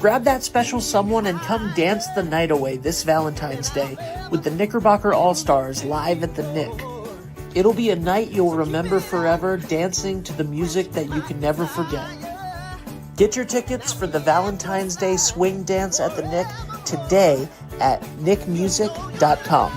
Grab that special someone and come dance the night away this Valentine's Day with the Knickerbocker All-Stars live at the Nick. It'll be a night you'll remember forever, dancing to the music that you can never forget. Get your tickets for the Valentine's Day swing dance at the Nick today at nickmusic.com.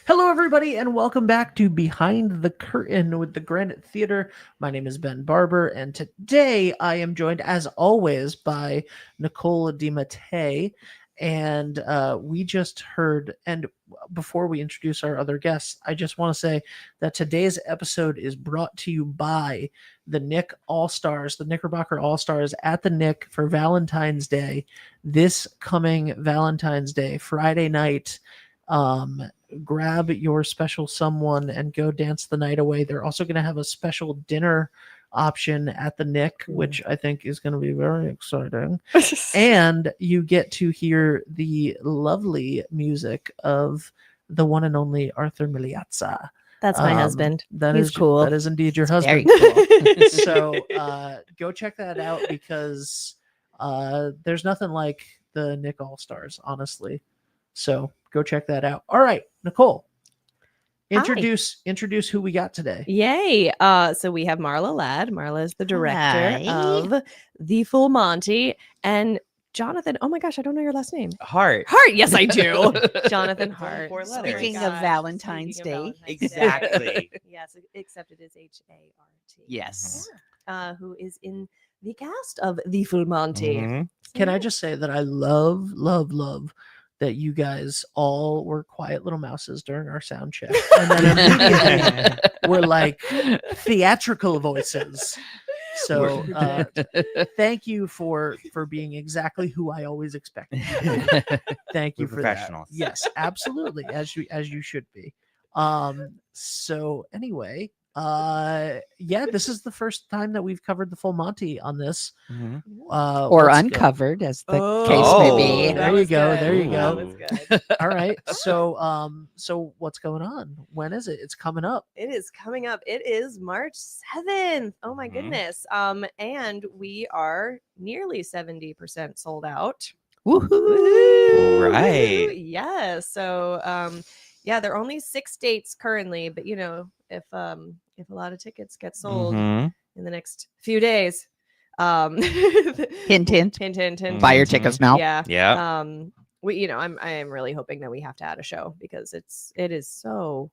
Hello, everybody, and welcome back to Behind the Curtain with the Granite Theater. My name is Ben Barber, and today I am joined, as always, by Nicole DiMattei. And we just heard, and before we introduce our other guests, I just want to say that today's episode is brought to you by the Nick All-Stars, the Knickerbocker All-Stars at the Nick for Valentine's Day. This coming Valentine's Day, Friday night, grab your special someone and go dance the night away. They're also going to have a special dinner option at the Nick, which I think is going to be very exciting. And you get to hear the lovely music of the one and only Arthur Miliazza. That's my husband. He's cool. That is indeed your husband. Cool. So go check that out because there's nothing like the Nick All-Stars, honestly. So go check that out. All right, Nicole, introduce who we got today. Yay. So we have Marla Ladd. Marla is the director of The Full Monty. And Jonathan, oh my gosh, I don't know your last name. Hart. Yes, I do. Jonathan Hart. Speaking of Valentine's Day. Exactly. Yes, except it is H-A-R-T. Yes. Who is in the cast of The Full Monty. Mhm. Can I just say that I love that you guys all were quiet little mouses during our sound check, and then immediately were like theatrical voices. So thank you for being exactly who I always expected. Thank you We're for that. professionals. Yes, absolutely, as you should be. So anyway, this is the first time that we've covered the Full Monty on this. Mhm. Or let's go. uncovered, as the case may be. There you go. There you That go. was good. All right. So what's going on? When is it? It's coming up. It is coming up. It is March 7th. Oh my Mhm. goodness. And we are nearly 70% sold out. Woohoo! Woohoo! Right. Yeah. So there are only 6 dates currently, but if a lot of tickets get sold Mhm. in the next few days, Hint, hint. hint, hint, hint. Buy your Mhm. tickets now. Yeah. Yeah. I am really hoping that we have to add a show because it is so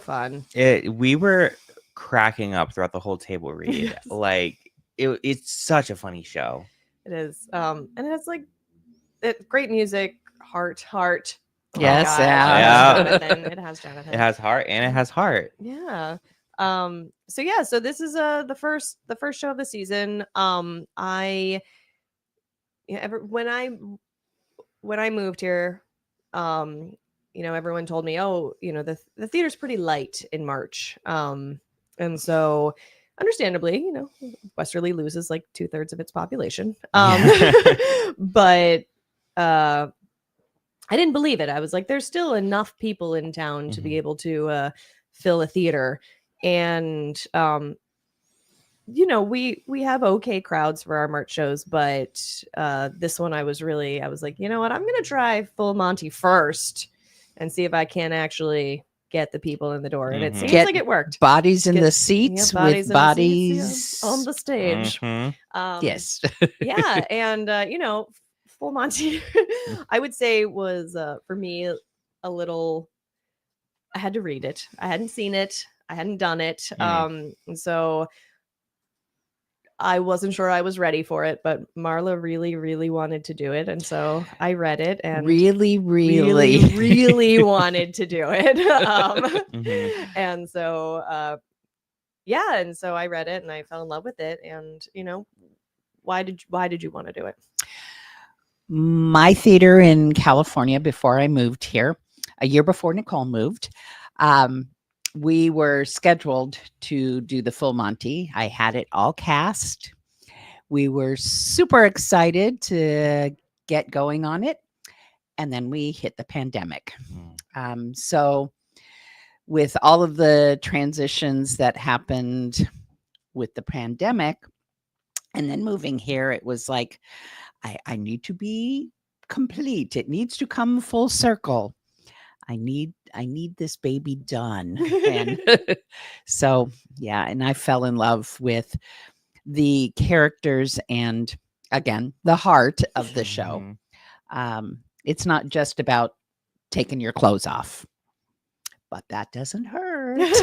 fun. We were cracking up throughout the whole table read. Yes. Like it's such a funny show. It is. And it's like great music, heart. Oh my Yes, gosh. yeah. Jonathan. It has Jonathan. It has heart and it has heart. Yeah. So this is the first show of the season. When I moved here, everyone told me, oh, the theater's pretty light in March. And so understandably, Westerly loses like 2/3 of its population. But I didn't believe it. I was like, there's still enough people in town to be able to fill a theater. And we have okay crowds for our March shows, but this one I was like, you know what, I'm gonna try Full Monty first and see if I can actually get the people in the door. And it seems Get like it worked. Bodies in the seats Bodies with in the bodies seats, on the stage. Mhm. Yes. Yeah, and Full Monty I would say was for me a little, I had to read it. I hadn't seen it. I hadn't done it. And so I wasn't sure I was ready for it, but Marla really, really wanted to do it. And so I read it and really really wanted to do it. Mhm. And so, and so I read it and I fell in love with it. And, why did you want to do it? My theater in California before I moved here, a year before Nicole moved, we were scheduled to do the Full Monty. I had it all cast. We were super excited to get going on it. and then we hit the pandemic. Mm. So with all of the transitions that happened with the pandemic and then moving here, it was like, I need to be complete. It needs to come full circle. I need this baby done. And so, yeah, and I fell in love with the characters and, again, the heart of the show. It's not just about taking your clothes off, but that doesn't hurt. No,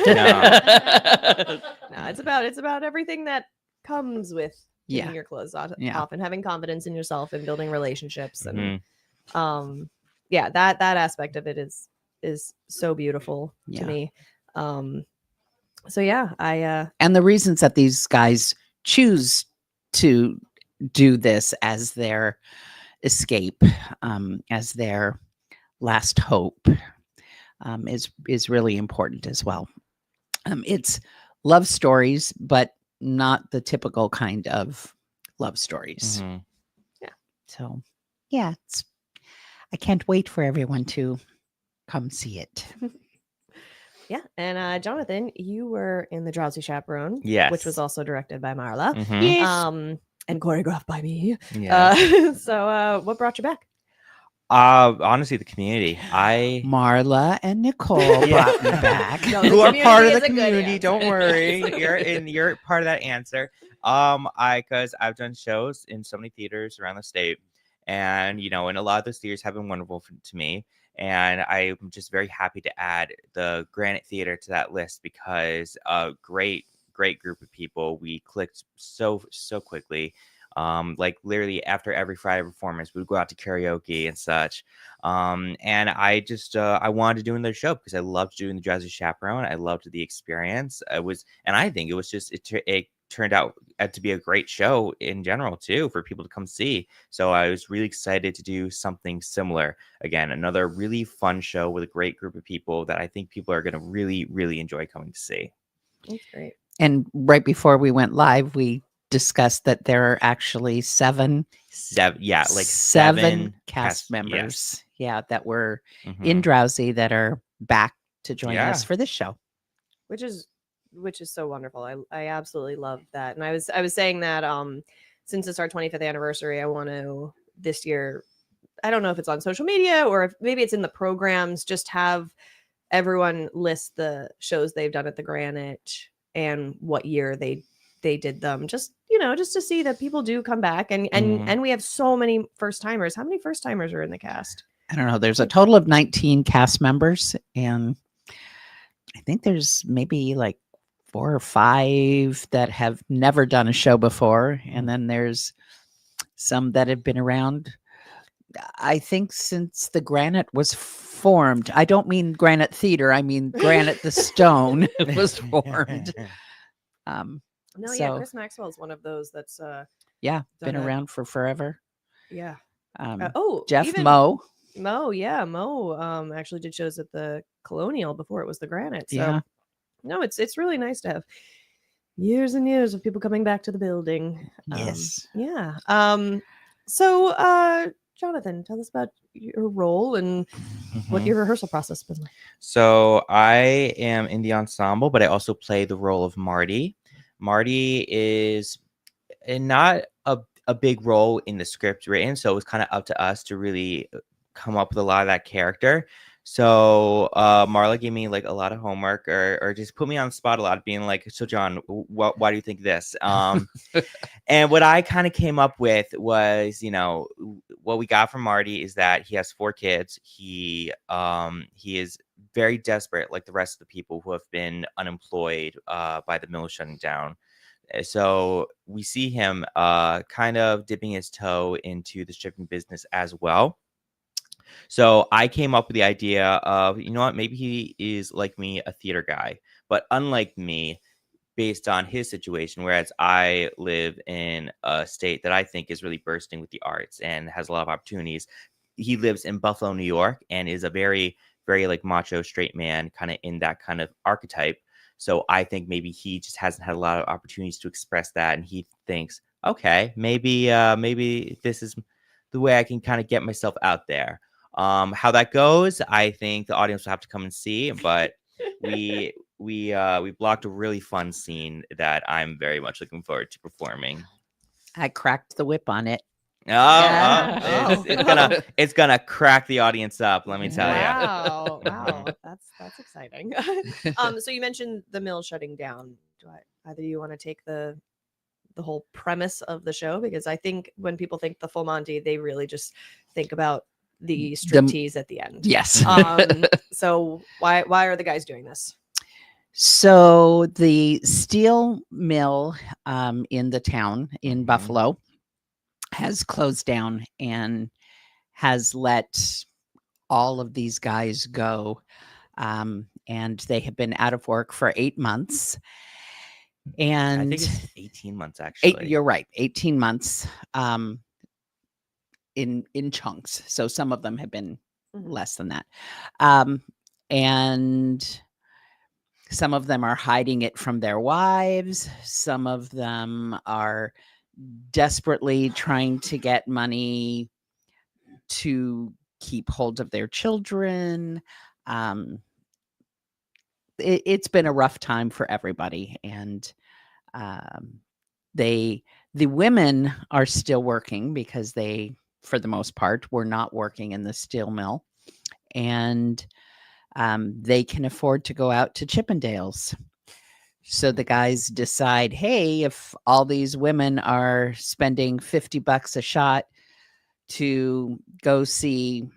it's about everything that comes with taking Yeah. your clothes off Yeah. and having confidence in yourself and building relationships. And Mhm. yeah, that aspect of it is so beautiful to Yeah. me. So yeah, I And the reasons that these guys choose to do this as their escape, as their last hope, is really important as well. It's love stories, but not the typical kind of love stories. Mhm. So, yeah, I can't wait for everyone to come see it. yeah. And Jonathan, you were in The Drowsy Chaperone, Yes. which was also directed by Marla, Mhm. and choreographed by me. Yeah. So what brought you back? Honestly, the community. Marla and Nicole brought me back. No, the Who are part of community the is a good community? answer. Don't worry, you're part of that answer. Because I've done shows in so many theaters around the state, and and a lot of those theaters have been wonderful to me. And I'm just very happy to add the Granite Theater to that list because a great group of people. We clicked so quickly. Like literally after every Friday performance, we would go out to karaoke and such. And I just I wanted to do another show because I loved doing the Drowsy Chaperone. I loved the experience. And I think it was just it turned out to be a great show in general too for people to come see. So I was really excited to do something similar. Again, another really fun show with a great group of people that I think people are going to really enjoy coming to see. That's great. And right before we went live, we discussed that there are actually seven seven cast members. yes. Yeah, that were in Mhm. Drowsy that are back to join Yeah. us for this show. which is so wonderful. I absolutely love that. And I was saying that since it's our 25th anniversary, I want to this year, I don't know if it's on social media or if maybe it's in the programs, just have everyone list the shows they've done at the Granite and what year they did them. Just just to see that people do come back and Mhm. we have so many first timers. How many first timers are in the cast? I don't know. There's a total of 19 cast members, and I think there's maybe like 4 or 5 that have never done a show before, and then there's some that have been around. I think since the Granite was formed. I don't mean Granite Theater. I mean Granite the Stone was formed. No, yeah, So- Chris Maxwell is one of those that's Yeah, been Done it. around for forever. yeah. Um, Jeff even Moe. Mo actually did shows at the Colonial before it was the Granite. So Yeah. no, it's really nice to have years and years of people coming back to the building. Yes. Yeah. So Jonathan, tell us about your role and what Mhm. your rehearsal process has been like. So I am in the ensemble, but I also play the role of Marty. Marty is not a big role in the script written, so it was kind of up to us to really come up with a lot of that character. So Marla gave me like a lot of homework or just put me on the spot a lot, being like, so John, why do you think this? And what I kind of came up with was, what we got from Marty is that he has 4 kids. He is very desperate, like the rest of the people who have been unemployed by the mill shutting down. So we see him kind of dipping his toe into the shipping business as well. So I came up with the idea of, you know what, maybe he is like me, a theater guy, but unlike me, based on his situation, whereas I live in a state that I think is really bursting with the arts and has a lot of opportunities. He lives in Buffalo, New York, and is a very, very like macho straight man, kind of in that kind of archetype. So I think maybe he just hasn't had a lot of opportunities to express that, and he thinks, okay, maybe this is the way I can kind of get myself out there. How that goes, I think the audience will have to come and see. But we blocked a really fun scene that I'm very much looking forward to performing. I cracked the whip on it. Oh, Yeah. it's gonna crack the audience up. Let me tell you. Wow, wow, that's exciting. So you mentioned the mill shutting down. Do either you want to take the whole premise of the show? Because I think when people think the full Monty, they really just think about the striptease at the end. Yes. So why are the guys doing this? So the steel mill in the town in Mhm. Buffalo has closed down and has let all of these guys go. And they have been out of work for 8 months. And I think it's 18 months actually. you're right, 18 months in chunks. So some of them have been Mhm. less than that. And some of them are hiding it from their wives. Some of them are desperately trying to get money to keep hold of their children. It's been a rough time for everybody. And the women are still working because they, for the most part, were not working in the steel mill. And they can afford to go out to Chippendales. So the guys decide, hey, if all these women are spending $50 a shot to go see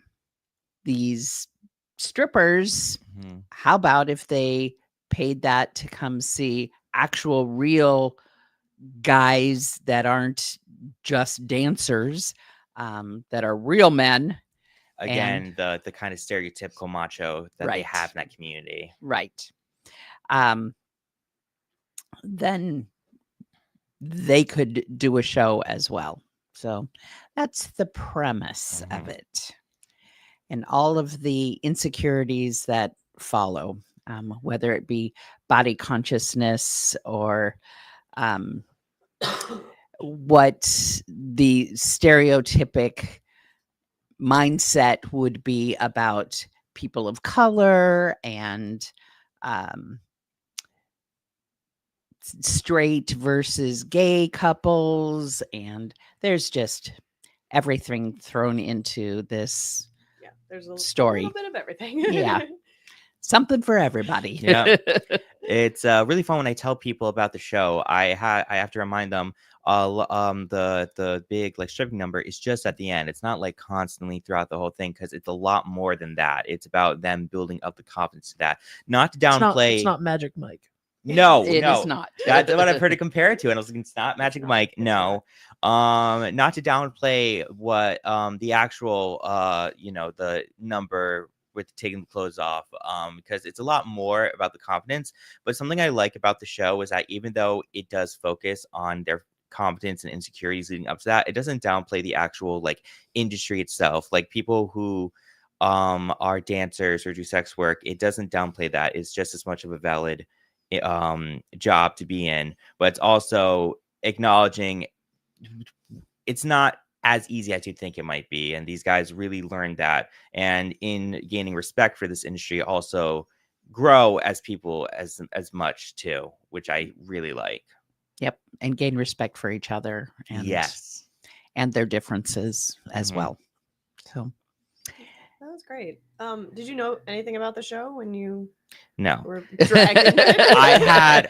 these strippers, Mhm. how about if they paid that to come see actual real guys that aren't just dancers, that are real men? Again, the kind of stereotypical macho that they Right. have in that community. Right. Then they could do a show as well. So that's the premise of Mhm. it. And all of the insecurities that follow, whether it be body consciousness or what the stereotypic mindset would be about people of color and straight versus gay couples. And there's just everything thrown into this Yeah, there's a story. little bit of everything. Yeah. Something for everybody. Yeah. It's really fun when I tell people about the show. I have to remind them the big like stripping number is just at the end. It's not like constantly throughout the whole thing because it's a lot more than that. It's about them building up the confidence to that. Not to downplay. It's not Magic Mike. No, It no. is not. That's what I've heard it compared to, and I was like, it's not Magic not. Mike. It's No, not to downplay what the actual the number with taking the clothes off, because it's a lot more about the confidence. But something I like about the show is that even though it does focus on their confidence and insecurities leading up to that, it doesn't downplay the actual like industry itself. Like people who are dancers or do sex work, it doesn't downplay that. It's just as much of a valid job to be in, but it's also acknowledging it's not as easy as you think it might be, and these guys really learned that, and in gaining respect for this industry also grow as people as much too, which I really like. Yep. And gain respect for each other Yes. and their differences as Mhm. well. So That was great. Did you know anything about the show when you No. were dragged into it? I had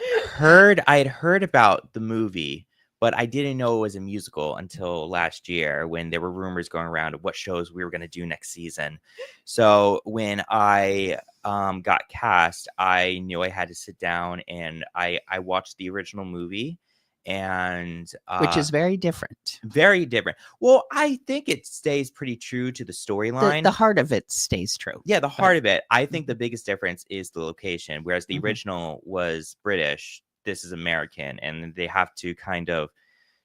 heard about the movie, but I didn't know it was a musical until last year when there were rumors going around of what shows we were going to do next season. So when I got cast, I knew I had to sit down and I watched the original movie, and which is very different. very different. Well, I think it stays pretty true to the storyline. The heart of it stays true. Yeah, the heart of it. I think the biggest difference is the location. Whereas the Mhm. original was British, this is American, and they have to kind of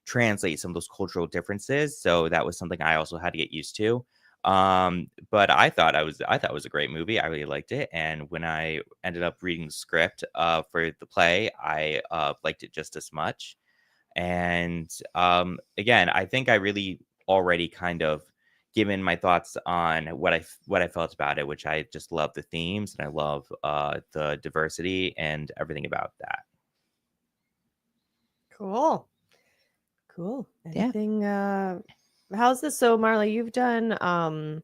translate some of those cultural differences. So that was something I also had to get used to. But I thought it was a great movie. I really liked it, and when I ended up reading the script for the play, I liked it just as much. And again, I think I really already kind of given my thoughts on what I felt about it, which I just love the themes and I love the diversity and everything about that. Cool. Yeah. Anything? How's this? So, Marla, you've done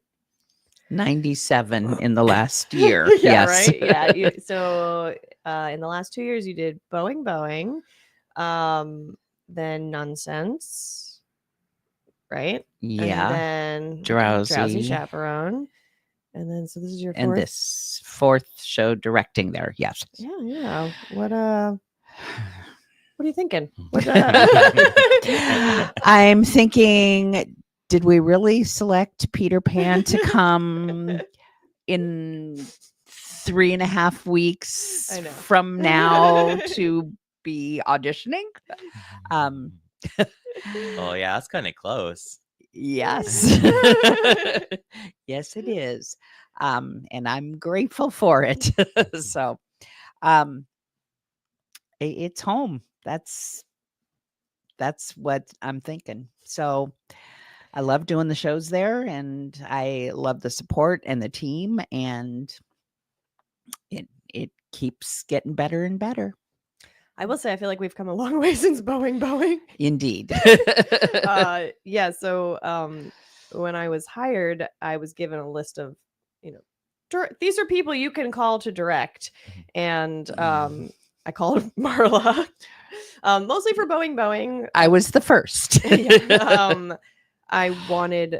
97 in the last year. yeah, Yes. right. Yeah. So, in the last 2 years, you did Boeing, then Nonsense, right? Yeah. And then Drowsy. Chaperone, and then so this is your fourth. And this fourth show directing there. Yes. Yeah. What are you thinking? What, I'm thinking, did we really select Peter Pan to come in 3.5 weeks I know. from now to be auditioning? Oh yeah, that's kind of close. Yes. Yes, it is. And I'm grateful for it. So it's home. That's what I'm thinking. So I love doing the shows there, and I love the support and the team, and it keeps getting better and better. I will say I feel like we've come a long way since Boeing. Indeed. Yeah. So when I was hired, I was given a list of, these are people you can call to direct, and I called Marla, mostly for Boeing. I was the first. Yeah. I wanted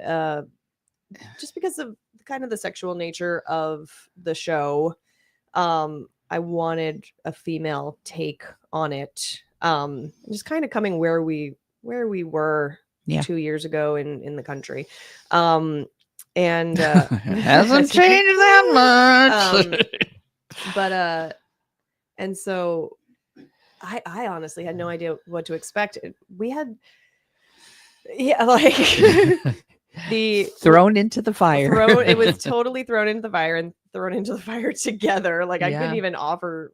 just because of kind of the sexual nature of the show. I wanted a female take on it. Just kind of coming where we were 2 years ago in the country. And hasn't changed that much. But and so I honestly had no idea what to expect. We had like the thrown into the fire. It was totally thrown into the fire and thrown into the fire together. Like I couldn't even offer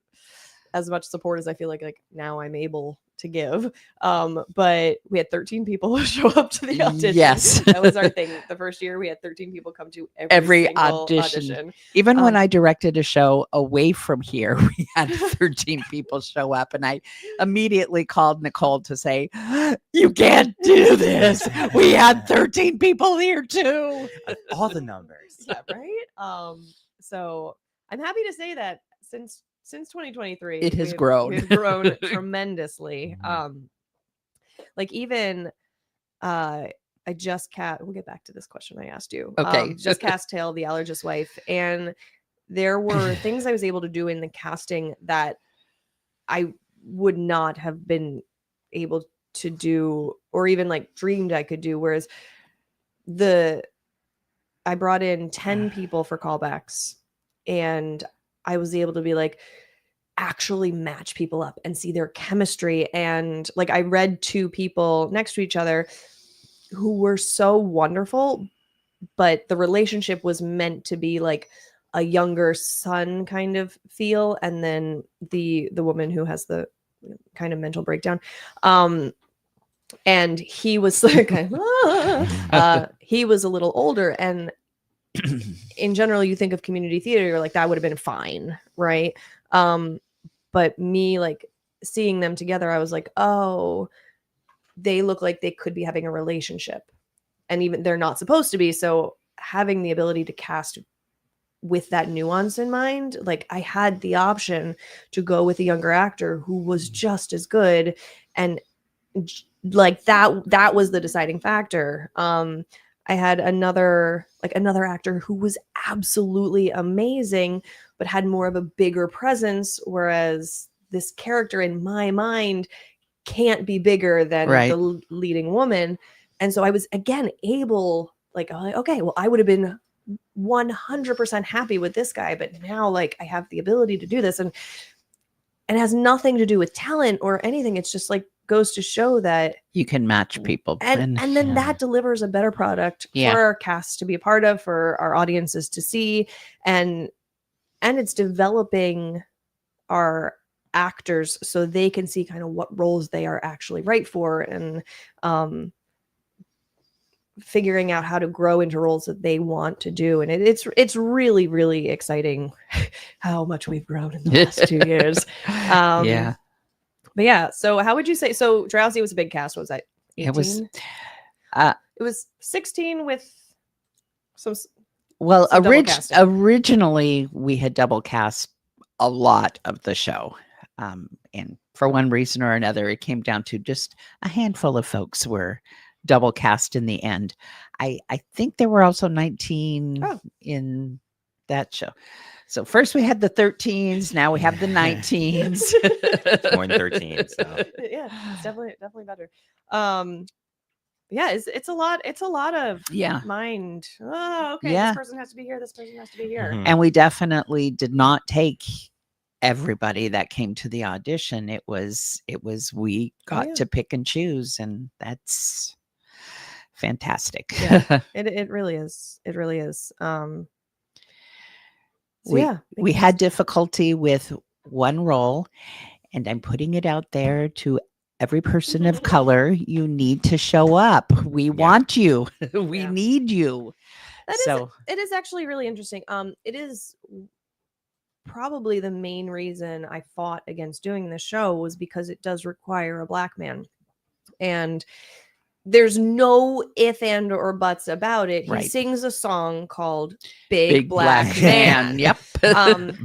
as much support as I feel like now I'm able to give. But we had 13 people show up to the audition. Yes. That was our thing. The first year we had 13 people come to every audition. Even when I directed a show away from here, we had 13 people show up, and I immediately called Nicole to say, "You can't do this. We had 13 people here too." All the numbers. Yeah, right? So I'm happy to say that since 2023 it has grown. We've grown tremendously. Like even I just we'll get back to this question I asked you. Okay. Just cast Tail, the allergist wife, and there were things I was able to do in the casting that I would not have been able to do or even like dreamed I could do. Whereas I brought in 10 people for callbacks, and I was able to be like, actually match people up and see their chemistry. And like, I read 2 people next to each other who were so wonderful, but the relationship was meant to be like a younger son kind of feel. And then the woman who has the kind of mental breakdown, and he was like, he was a little older, and in general, you think of community theater, you're like, that would have been fine, right? But me like seeing them together, I was like, oh, they look like they could be having a relationship, and even they're not supposed to be. So having the ability to cast with that nuance in mind, like I had the option to go with a younger actor who was just as good, and like that was the deciding factor. I had another actor who was absolutely amazing, but had more of a bigger presence, whereas this character in my mind can't be bigger than the leading woman. And so I was again able, like, okay, well, I would have been 100% happy with this guy, but now like I have the ability to do this, and it has nothing to do with talent or anything. It's just like goes to show that you can match people, and then that delivers a better product for our cast to be a part of, for our audiences to see, and it's developing our actors so they can see kind of what roles they are actually right for. And figuring out how to grow into roles that they want to do, and it's really really exciting how much we've grown in the last 2 years. Yeah. But yeah, so how would you say? So Drowsy was a big cast. What was that 18? It was, It was 16 with some. well, Some double casting. originally we had double cast a lot of the show. And for one reason or another, it came down to just a handful of folks were double cast in the end. I think there were also 19 in that show. So first we had the 13s, now we have the 19s. It's more than 13. So. Yeah, it's definitely better. Yeah, it's a lot of Yeah. mind. Oh, okay. Yeah. This person has to be here. This person has to be here. Mhm. And we definitely did not take everybody that came to the audition. It was we got yeah. to pick and choose, and that's fantastic. Yeah. It really is. It really is. So we yeah, we had difficulty with one role, and I'm putting it out there to every person of color. You need to show up. We want you. We Yeah. need you. It is actually really interesting. It is probably the main reason I fought against doing this show was because it does require a black man, and there's no if and or buts about it. He Right. sings a song called Big Black Man. Yep.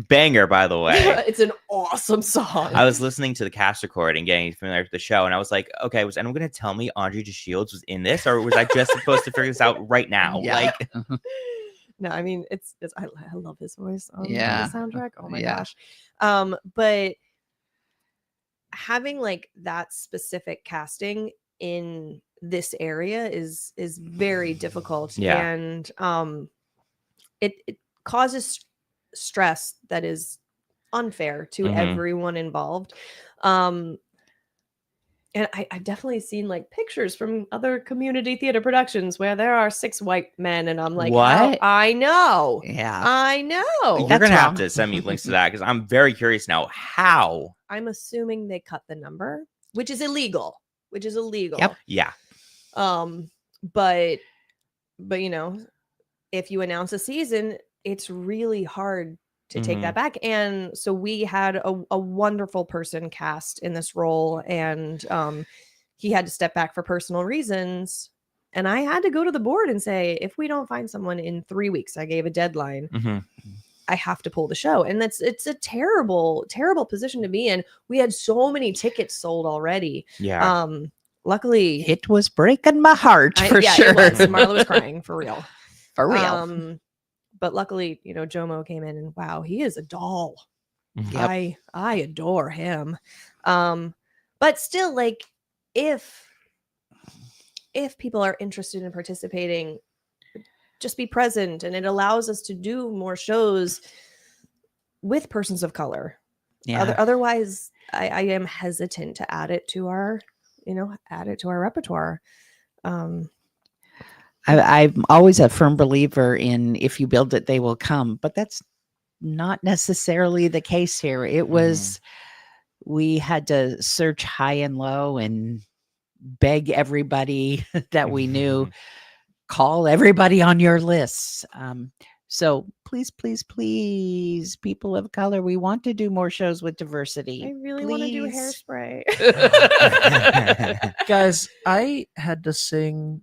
Banger, by the way. It's an awesome song. I was listening to the cast record and getting familiar with the show, and I was like, okay, was anyone going to tell me Andre DeShields was in this, or was I just supposed to figure this out right now? Yeah. Like, No, I mean it's I love his voice on Yeah. the soundtrack. Oh my Yeah. gosh. But having like that specific casting in this area is very difficult. Yeah. And it causes stress that is unfair to Mhm. everyone involved. And I've definitely seen like pictures from other community theater productions where there are 6 white men, and I'm like, What? I know. Yeah. I know. you're That's going to have wrong. to send me links to that because I'm very curious now. How? I'm assuming they cut the number, which is illegal. Yep. Yeah. But you know, if you announce a season, it's really hard to take that back. And so we had a wonderful person cast in this role, and he had to step back for personal reasons. And I had to go to the board and say, if we don't find someone in 3 weeks, I gave a deadline, Mhm. I have to pull the show. And it's a terrible, terrible position to be in. We had so many tickets sold already. Yeah. Luckily, It was breaking my heart for yeah, sure. it was. Marla was crying for real. For real. But luckily, you know, Jomo came in, and wow, he is a doll. Mhm. I adore him. But still, like, if people are interested in participating, just be present, and it allows us to do more shows with persons of color. Yeah. Otherwise, I am hesitant to add it to our repertoire. I'm always a firm believer in if you build it, they will come, but that's not necessarily the case here. It was, we had to search high and low and beg everybody that we knew, call everybody on your lists. So please, please, please, people of color, we want to do more shows with diversity. I really want to do Please. Hairspray. Guys, I had to sing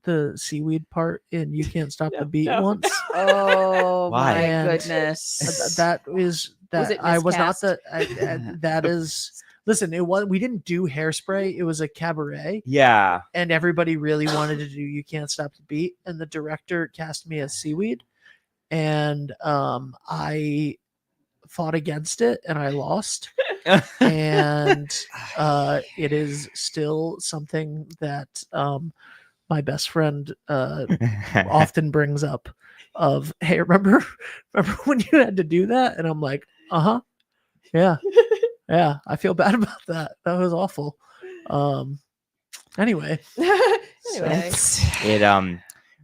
the seaweed part in "You Can't Stop the Beat" once. Oh Why? my And goodness. That is that it I was not miscast? that is. Listen, it was we didn't do Hairspray. It was a cabaret, Yeah. and everybody really wanted to do "You Can't Stop the Beat," and the director cast me as seaweed, and I fought against it, and I lost. And it is still something that my best friend often brings up of, hey, remember when you had to do that? And I'm like, yeah, I feel bad about that. That was awful. Anyway, Anyway, It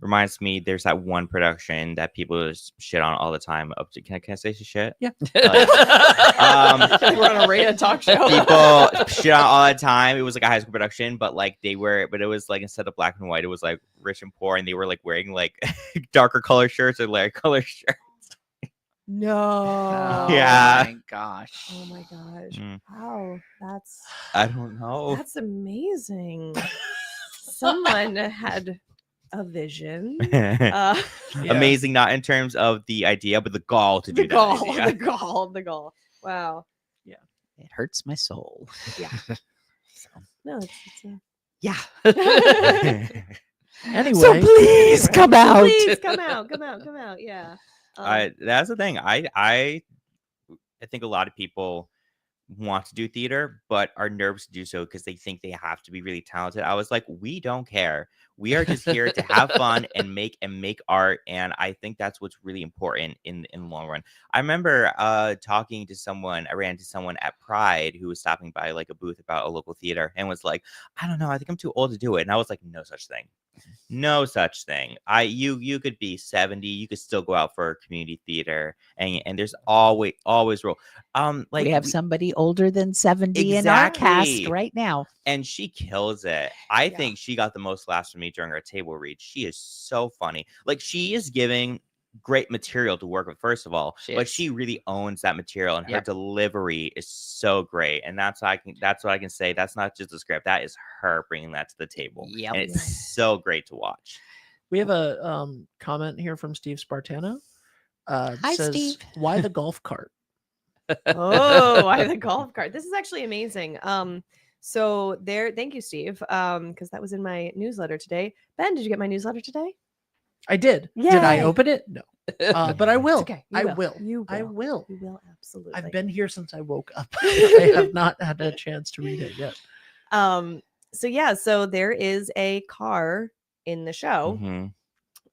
reminds me. There's that one production that people just shit on all the time. Up to can I say shit? Yeah. We're on a radio talk show. People shit on all the time. It was like a high school production, but like it was like instead of black and white, it was like rich and poor, and they were like wearing like darker color shirts or lighter color shirts. No. Oh Yeah. my gosh. Oh my gosh. Mm. Wow. I don't know. That's amazing. Someone had a vision. Yeah. Amazing, not in terms of the idea, but the gall to do The gall. that. idea. The gall. Wow. It hurts my soul. Yeah. No, it's Yeah. Anyway, So please come out. Please come out. Yeah. That's the thing. I think a lot of people want to do theater, but are nervous to do so because they think they have to be really talented. I was like, we don't care. We are just here to have fun and make art. And I think that's what's really important in the long run. I remember talking to someone. I ran into someone at Pride who was stopping by like a booth about a local theater and was like, I don't know, I think I'm too old to do it. And I was like, no such thing. No such thing. You could be 70, you could still go out for community theater, and there's always role. Like we have somebody older than 70 in our cast Exactly. right now. and she kills it. I Yeah. think she got the most laughs from me during our table read. She is so funny. Like she is giving great material to work with, first of all, but she really owns that material, and her Yep. delivery is so great. And that's what I can say. That's not just the script. That is her bringing that to the table. Yep. And it's so great to watch. we have a comment here from Steve Spartano. Hi, Says, Steve. Why the golf cart? Oh, I have the golf cart. This is actually amazing. So there, thank you, Steve. Because that was in my newsletter today. Ben, did you get my newsletter today? I did. Did I Yay. open it? No. But I will. It's okay. You I will. will. You I will. will. You will absolutely. I've been here since I woke up. I have not had a chance to read it yet. So yeah, so there is a car in the show.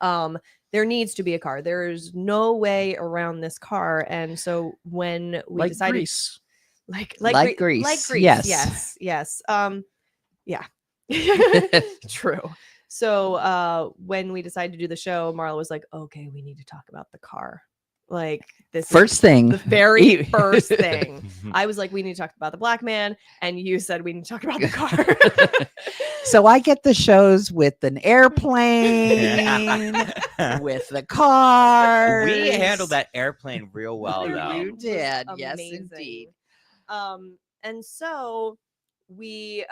Mhm. There needs to be a car. There's no way around this car. And so when we Like decided Grease. like Grease, Grease. yes. Yes. Yeah. True. So when we decided to do the show, Marla was like, okay, we need to talk about the car. Like this is First thing. the very first thing. Mhm. I was like, we need to talk about the black man, and you said we need to talk about the car. So I get the shows with an airplane, with the car. We handled that airplane real well, The though. airplane You was did. Yes, amazing. indeed. And so we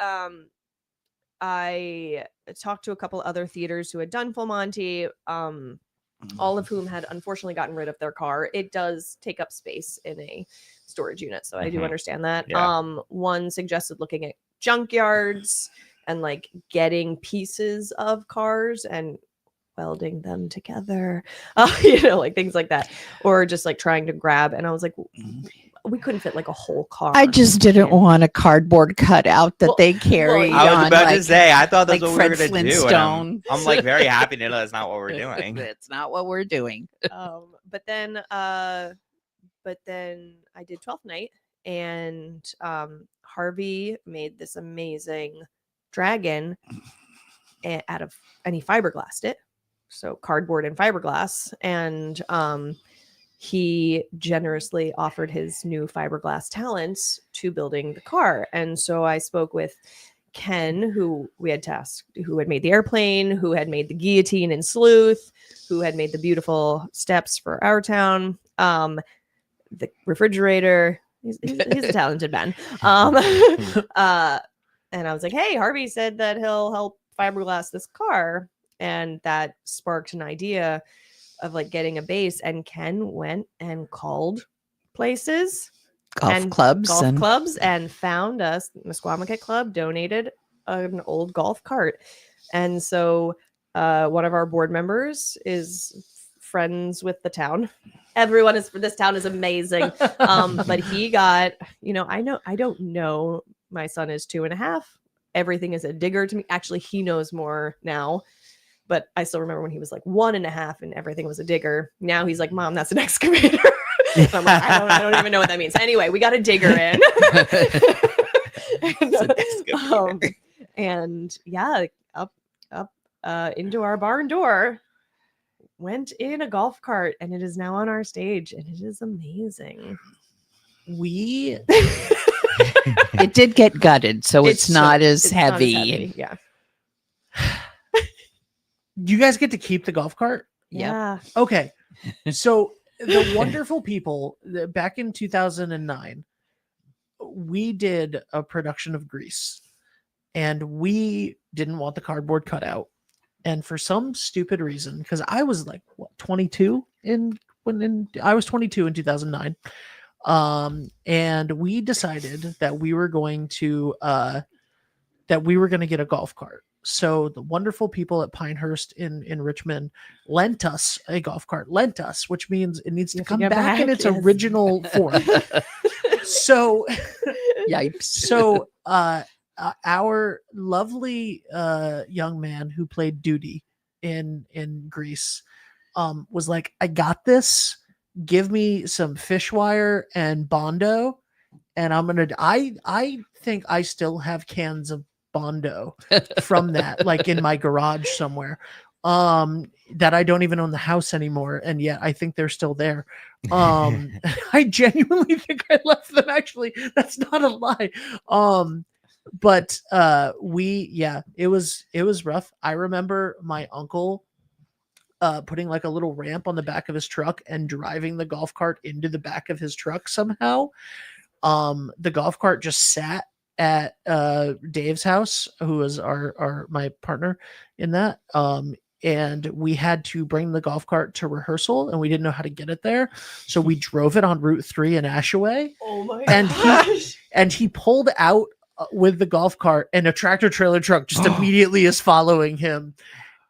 I talked to a couple other theaters who had done Full Monty, all of whom had unfortunately gotten rid of their car. It does take up space in a storage unit, so I do Mhm. understand that. Yeah. One suggested looking at junkyards and like getting pieces of cars and welding them together, like things like that, or just like trying to grab. And I was like, we couldn't fit like a whole car. I just didn't in. want a cardboard cutout that Well- they carry. well, I was on, about to like- say, I thought that's like what we were Fred going to do. And Flintstone. I'm like very happy to know that's not what we're doing. It's not what we're doing. But then I did 12th night, and Harvey made this amazing dragon out of, and he fiberglassed it, so cardboard and fiberglass, and he generously offered his new fiberglass talents to building the car. And so I spoke with Ken, who we had tasked, who had made the airplane, who had made the guillotine in Sleuth, who had made the beautiful steps for our town, the refrigerator. He's a talented man. And I was like, hey, Harvey said that he'll help fiberglass this car. And that sparked an idea of like getting a base. And Ken went and called places, Golf clubs. and found us. Musquamaket Club donated an old golf cart. And so one of our board members is friends with the town. Everyone is for this town is amazing. But he got, I don't know. My son is 2.5. Everything is a digger to me. Actually, he knows more now. But I still remember when he was like 1.5 and everything was a digger. Now he's like, Mom, that's an excavator. And I'm like, I don't even know what that means. Anyway, we got a digger in. And yeah, up into our barn door went in a golf cart, and it is now on our stage, and it is amazing. We It did get gutted, so it's not as it's not as heavy. Yeah. you guys get to keep the golf cart? Yep. Yeah. Okay. So the wonderful people back in 2009, we did a production of Grease, and we didn't want the cardboard cutout. And for some stupid reason, because I was like what 22 I was 22 in 2009. And we decided that we were going to get a golf cart. So the wonderful people at Pinehurst in Richmond lent us a golf cart. Lent us, which means it needs to have to come get back in back, its yes. original form. So Yikes. so our lovely young man who played Duty in Greece was like, I got this. Give me some fish wire and Bondo, and I think I still have cans of Bondo from that, like in my garage somewhere, that I don't even own the house anymore, and yet I think they're still there. I genuinely think I left them, actually. That's not a lie. But it was rough. I remember my uncle putting like a little ramp on the back of his truck and driving the golf cart into the back of his truck somehow. The golf cart just sat at Dave's house, who was my partner in that. And we had to bring the golf cart to rehearsal, and we didn't know how to get it there, so we drove it on Route 3 in Ashaway. Oh my And gosh. he pulled out with the golf cart, and a tractor trailer truck just immediately is following him.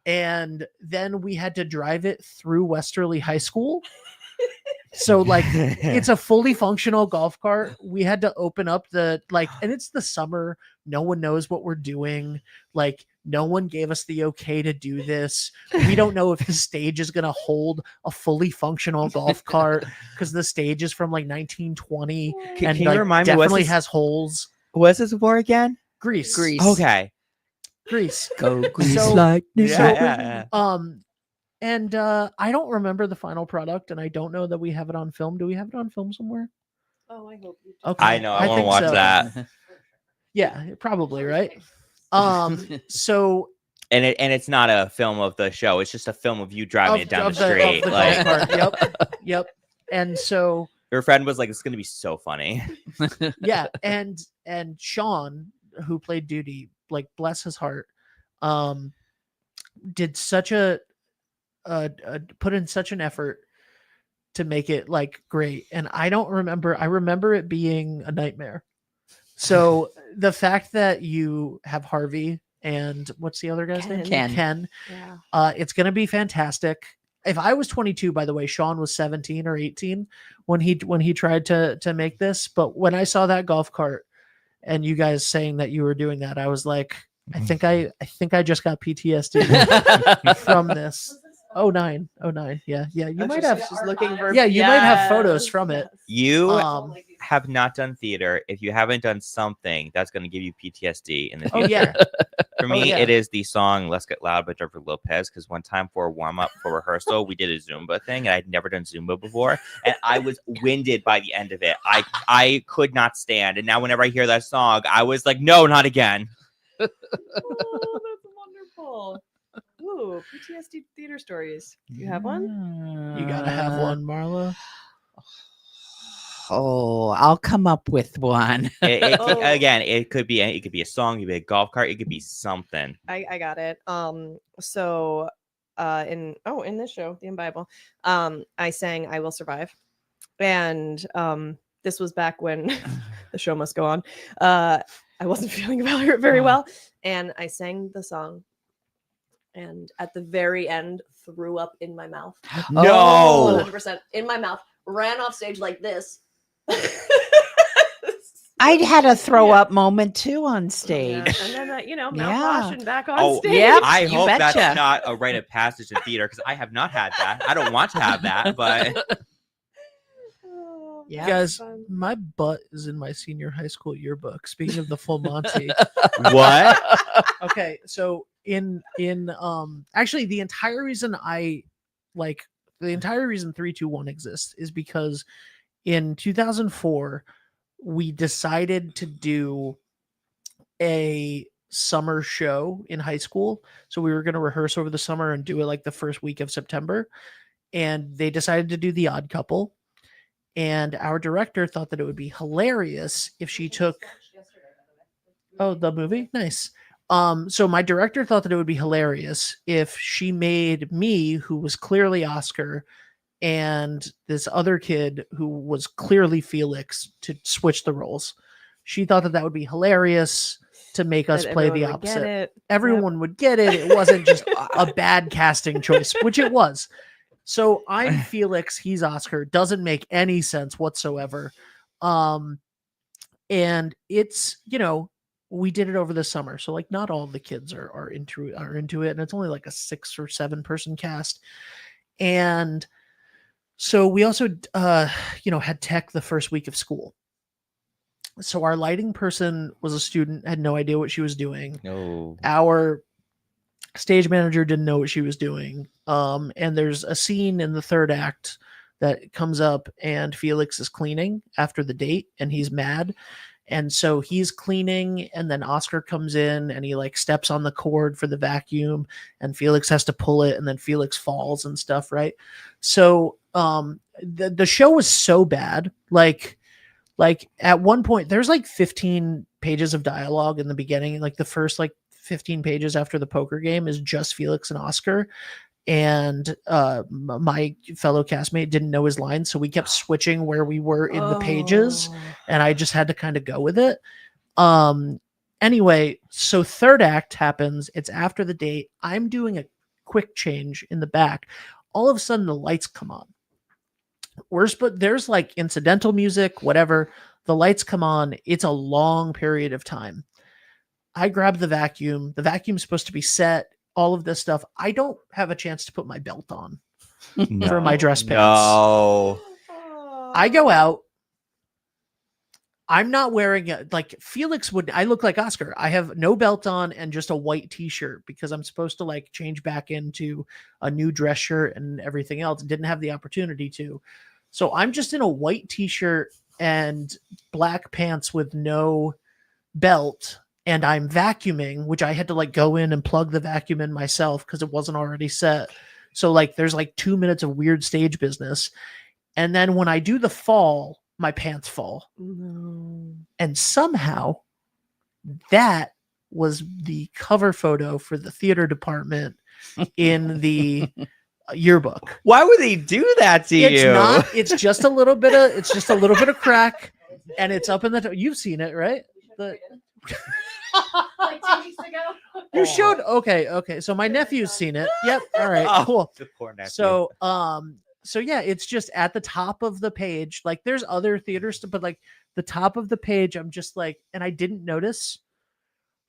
And then we had to drive it through Westerly High School. So like it's a fully functional golf cart. We had to open up and it's the summer. No one knows what we're doing. Like no one gave us the okay to do this. We don't know if the stage is going to hold a fully functional golf cart because the stage is from like 1920 and Can like, you remind me, definitely has holes. what's this for again? Grease. Okay. Grease. Go Grease So- like this. Yeah. And I don't remember the final product, and I don't know that we have it on film. Do we have it on film somewhere? Oh, I hope you do. Okay. I know. I want to think watch so. that. Yeah, probably, right? So And it's not a film of the show. It's just a film of you driving it down the of street. the Like golf cart. Yep. And so your friend was like, "It's gonna be so funny." yeah, and Sean, who played Duty, like bless his heart, did such a put in such an effort to make it like great. And I remember it being a nightmare. So the fact that you have Harvey and what's the other guy's name? Ken. Yeah. It's going to be fantastic. If I was 22, by the way, Sean was 17 or 18 when he tried to make this. But when I saw that golf cart and you guys saying that you were doing that, I was like, I think I just got PTSD from this. 09. Yeah. You might have. She's looking for. Yeah, you might have photos from it. You Um, have not done theater if you haven't done something that's going to give you PTSD in the Oh future. yeah. For me, yeah. it is the song "Let's Get Loud" by Jennifer Lopez. Because one time for a warm up for rehearsal, we did a Zumba thing, and I'd never done Zumba before, and I was winded by the end of it. I could not stand, and now whenever I hear that song, I was like, "No, not again." Oh, that's wonderful. Ooh, PTSD theater stories. Do you have one? You gotta have one, Marla. Oh, I'll come up with one. Oh. Again, it could be a song, it could be a golf cart, it could be something. I got it. So in this show, the In Bible, I sang I Will Survive. And this was back when the show must go on. I wasn't feeling very well. And I sang the song. And at the very end, threw up in my mouth. No. 100% in my mouth. Ran off stage like this. I'd had a throw up moment too on stage. Yeah. And then, Yeah. mouthwash and back on Oh, stage. Yep, I you hope that's betcha. not a rite of passage in theater because I have not had that. I don't want to have that, but Oh, Yeah. You guys, fun. my butt is in my senior high school yearbook. Speaking of the full Monty. what? Okay, so in actually the entire reason I Like the entire reason 3-2-1 exists is because in 2004 we decided to do a summer show in high school. So we were going to rehearse over the summer and do it like the first week of September. And they decided to do The Odd Couple. And our director thought that it would be hilarious if she took the movie. Nice. So my director thought that it would be hilarious if she made me, who was clearly Oscar, and this other kid who was clearly Felix, to switch the roles. She thought that that would be hilarious to make us That play everyone the would get opposite. it. Everyone would get it. It wasn't just a bad casting choice, which it was. So I'm Felix, he's Oscar. Doesn't make any sense whatsoever. And it's, we did it over the summer. So like not all of the kids are into it. And it's only like a 6 or 7 person cast. And so we also had tech the first week of school. So our lighting person was a student, had no idea what she was doing. No. Our stage manager didn't know what she was doing. And there's a scene in the third act that comes up and Felix is cleaning after the date and he's mad. And so he's cleaning and then Oscar comes in and he like steps on the cord for the vacuum and Felix has to pull it and then Felix falls and stuff. Right. So the show was so bad. Like at one point there's like 15 pages of dialogue in the beginning. Like the first like 15 pages after the poker game is just Felix and Oscar. And my fellow castmate didn't know his lines, so we kept switching where we were in the pages, and I just had to kind of go with it. Anyway, so third act happens. It's after the date. I'm doing a quick change in the back. All of a sudden, the lights come on. There's like incidental music, whatever. The lights come on. It's a long period of time. I grab the vacuum. The vacuum's supposed to be set. All of this stuff. I don't have a chance to put my belt on for my dress pants. No. I go out. I'm not wearing like Felix would. I look like Oscar. I have no belt on and just a white t-shirt because I'm supposed to like change back into a new dress shirt and everything else. Didn't have the opportunity to. So I'm just in a white t-shirt and black pants with no belt. And I'm vacuuming, which I had to like go in and plug the vacuum in myself because it wasn't already set. So like there's like 2 minutes of weird stage business. And then when I do the fall, my pants fall. No. And somehow that was the cover photo for the theater department in the yearbook. Why would they do that to It's you? not, it's just a little bit of crack and it's up in the, you've seen it, right? Like 2 weeks ago. You showed okay. So my nephew's seen it. Yep. All right. Oh, Cool. the poor nephew. So yeah, it's just at the top of the page. Like there's other theaters, but like the top of the page, I'm just like, and I didn't notice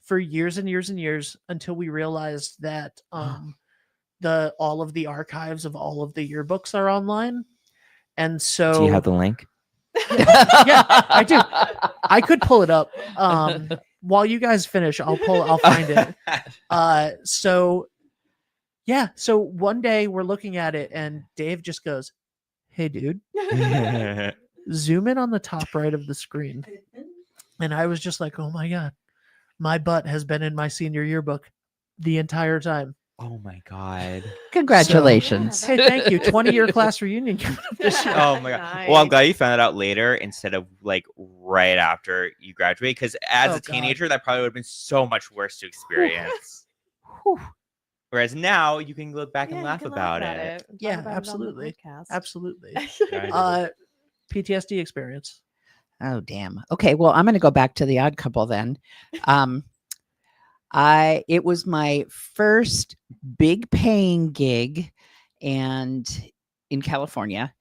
for years and years and years until we realized that all of the archives of all of the yearbooks are online. And so do you have the link? Yeah, I do. I could pull it up. While you guys finish, I'll find it. So one day we're looking at it and Dave just goes, "Hey dude, zoom in on the top right of the screen." And I was just like, "Oh my God, my butt has been in my senior yearbook the entire time." Oh my God. Congratulations. Hey, thank you. 20-year class reunion coming up this year. Oh my God. Well, I'm glad you found it out later instead of like right after you graduate. Because as a teenager, that probably would have been so much worse to experience. Whereas now you can look back and laugh about it. Yeah, absolutely. Absolutely. Right. PTSD experience. Oh, damn. Okay. Well, I'm going to go back to The Odd Couple then. It was my first big paying gig and in California.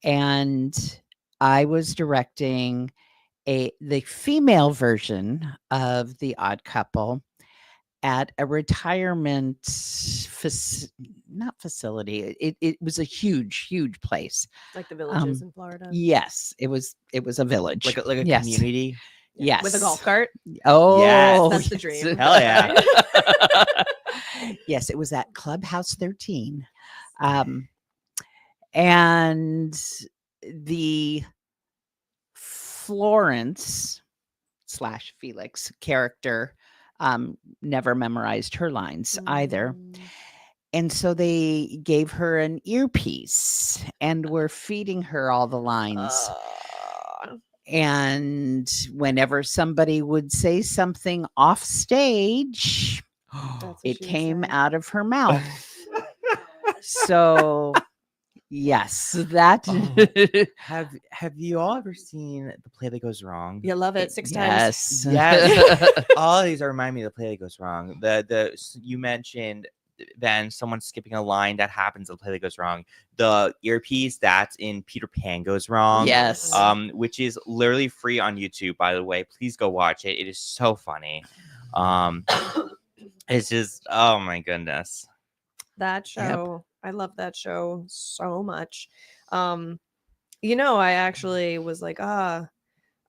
And I was directing the female version of The Odd Couple at a retirement not facility. It was a huge place. Like the villages in Florida. Yes, it was a village. Like a Yes. community. Yes. With a golf cart. Oh, Yes. That's the dream. Hell yeah. Yes, it was at Clubhouse 13. And the Florence / Felix character never memorized her lines either. And so they gave her an earpiece and were feeding her all the lines. And whenever somebody would say something off stage, That's what it she would came say. out of her mouth. So, yes, that. Have you all ever seen The Play That Goes Wrong? You love it 6 times. Yes. Yes. All of these are remind me of The Play That Goes Wrong. You mentioned then someone skipping a line that happens in The Play That Goes Wrong. The earpiece that's in Peter Pan Goes Wrong. Yes. Which is literally free on YouTube, by the way. Please go watch it. It is so funny. It's just, oh my goodness. That show, I love that show so much. I actually was like, I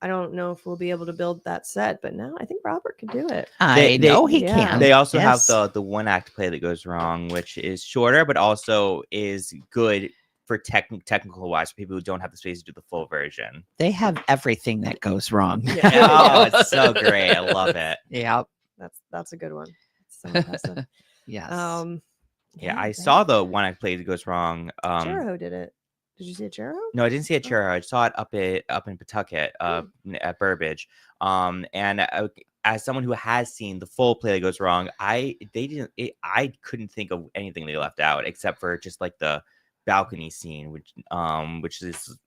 don't know if we'll be able to build that set, but now I think Robert can do it. I know he yeah. can. They also Yes. have the one act play that goes wrong, which is shorter, but also is good for technical wise for people who don't have the space to do the full version. They have everything that goes wrong. Yeah. Oh, it's so great. I love it. Yep. That's a good one. So impressive. Yes. Yeah, I saw the one act play that goes wrong. Churro did it. Did you see a Churro? No, I didn't see it Churro. I saw it up in Pawtucket, at Burbage. And as someone who has seen the full play that goes wrong, I couldn't think of anything they left out except for just like the balcony scene, which is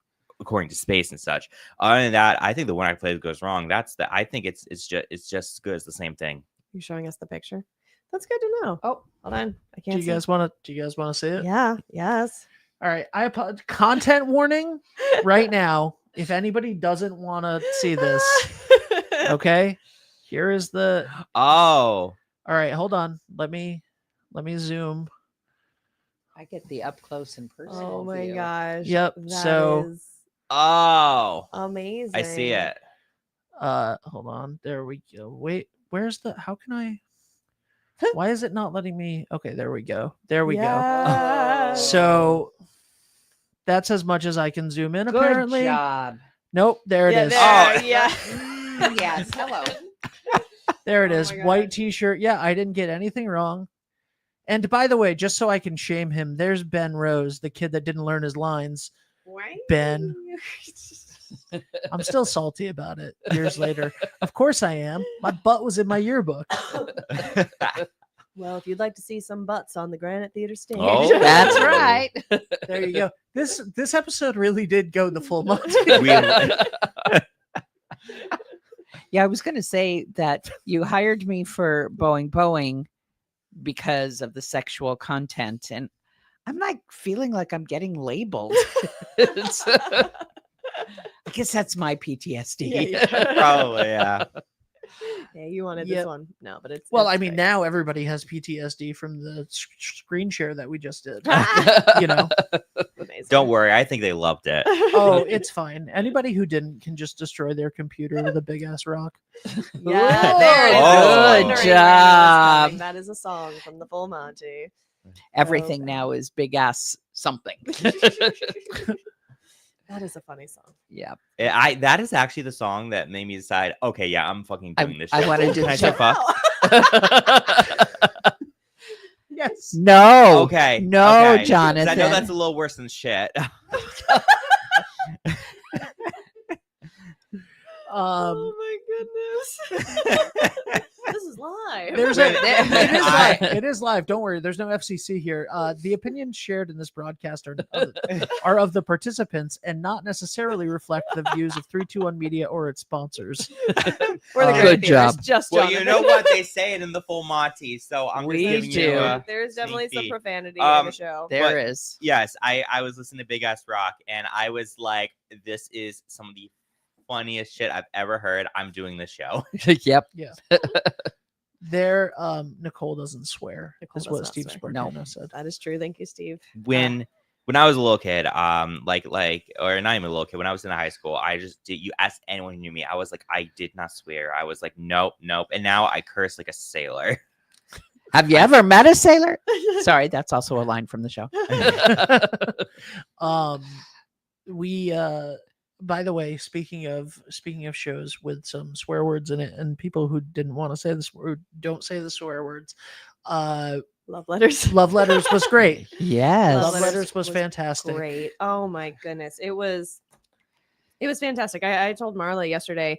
according to space and such. Other than that, I think the one act play that goes wrong. I think it's just as good as the same thing. You showing us the picture? That's good to know. Oh, hold on. I can't. Do you guys want to see it? Yeah. Yes. All right. Content warning right now. If anybody doesn't want to see this, okay. Here is the. Oh. All right. Hold on. Let me zoom. I get the up close and personal. Oh my view. gosh. Yep, That so- is Oh. amazing. I see it. Hold on. There we go. Wait. Where's the? How can I? Why is it not letting me? Okay. There we go. There we go. Yes. So that's as much as I can zoom in. Good Apparently. job. Nope. There it is. There, Oh. yeah. Yes. Hello. There it Oh is. my White gosh. t-shirt. Yeah, I didn't get anything wrong. And by the way, just so I can shame him, there's Ben Rose, the kid that didn't learn his lines. Ben. I'm still salty about it years later. Of course I am. My butt was in my yearbook. Well, if you'd like to see some butts on the Granite Theater stage, Oh. That's right. There you go. This episode really did go the full month. Yeah, I was going to say that you hired me for Boeing because of the sexual content, and I'm like feeling like I'm getting labeled. I guess that's my PTSD. Yeah. Probably, yeah. Yeah, you wanted Yep. this one. No, but it's Well, it's I mean, great. now everybody has PTSD from the screen share that we just did. You know. Amazing. Don't worry. I think they loved it. Oh, it's fine. Anybody who didn't can just destroy their computer with a big ass rock. Yeah, there it is. Oh. I was Good wondering when it was job. coming. That is a song from the Full Monty. Everything Okay. now is big ass something. That is a funny song. Yeah. That is actually the song that made me decide, okay, yeah, I'm fucking doing this I shit. wanted to Can I say check- fuck? Yes. No. Okay. No, okay. 'Cause Jonathan. I know that's a little worse than shit. Oh my goodness. This is live. There's Wait, it is I- live. It is live. Don't worry. There's no FCC here. The opinions shared in this broadcast are of the participants and not necessarily reflect the views of 321 Media or its sponsors. We're the Good Granite Theater. job. It's just well, Jonathan. you know what they say it in the Full Monty, so I'm We just giving do. you a There's definitely sneak some peek. profanity in the show. There But- is. Yes, I was listening to Big Ass Rock, and I was like, this is some of the funniest shit I've ever heard. I'm doing this show. Yep. There, Nicole doesn't swear. Nicole Is does what not Steve swear. Spartano said. That is true. Thank you, Steve. When I was a little kid, like or not even a little kid, when I was in high school, I just did. You asked anyone who knew me, I was like, I did not swear. I was like, nope. And now I curse like a sailor. Have you ever met a sailor? Sorry, that's also a line from the show. We by the way, speaking of shows with some swear words in it and people who didn't want to say this word don't say the swear words, Love Letters. Love Letters was great. Yes. Love Letters was fantastic. Great. Oh my goodness. It was fantastic. I told Marla yesterday,